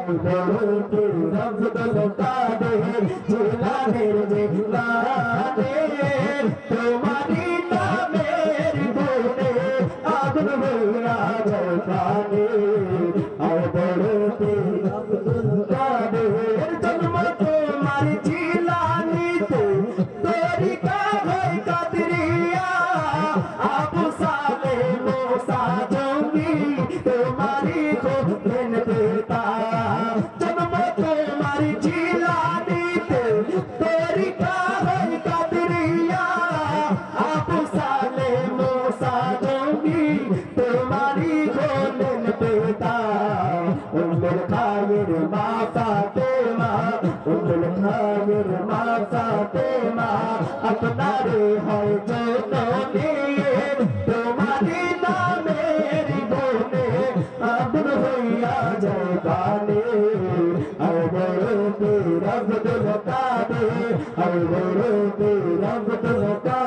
বলতে রব্দুল কাদের জিলানের জিলানে তোমারি নামের গুণে আগুন হইয়া যায় প্রাণে আর বলতে রব্দুল কাদের জন্ম তোমার জিলানিতে তরিকা হয় কাদরিয়া আবু সালে মুসা জঙ্গি তোমারি খোঁজেন পেতা জন্ম তোমার জিলানিতে তরিকা হয় কাদরিয়া আবু সালে মুসা জঙ্গি তোমারি খোঁজেন পেতা উম্মুল খায়ের মা ফাতেমা উম্মুল খায়ের মা ফাতেমা আপনারে হয় জননী তোমারি নামের গুণে আগুন হইয়া যায় প্রাণে আর বলতে রব্দুল কাদের আর বলতে রব্দুল কাদের